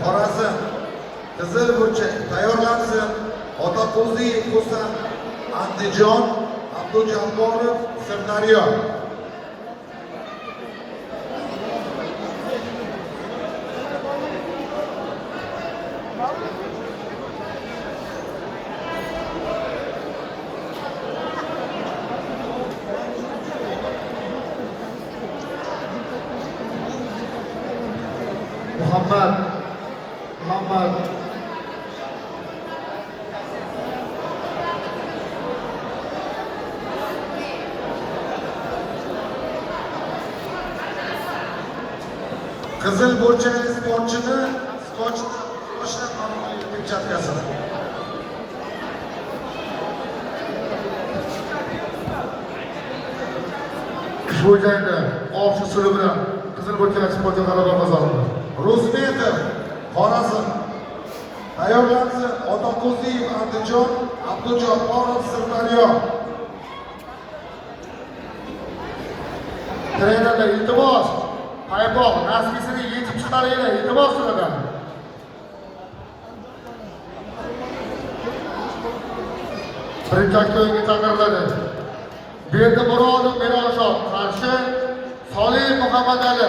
Xorazm, Qizil Burchak tayyorlansin. Otaqo'ziyev Husan, Andijon, Abdujabborov, Sirdaryo. Muhammad Qizil Burchak sportchini Skochdan ma'lumot pechatkasini. ushbu jangda olti usuli bilan Qizil Burchak sportchi g'alaba qozondi. Ro'zmetov, Xorazm, tayyorlansin. Otaqo'ziyev, Andijon, Abdujabborov, Sirdaryo. Trenerlar iltimos, paypoq nasibisini yechib chiqaringlar, iltimos sizlardan. Birinchi o'yinga chaqiriladi. Berdimurodov Merosov qarshi Solih Muhammadali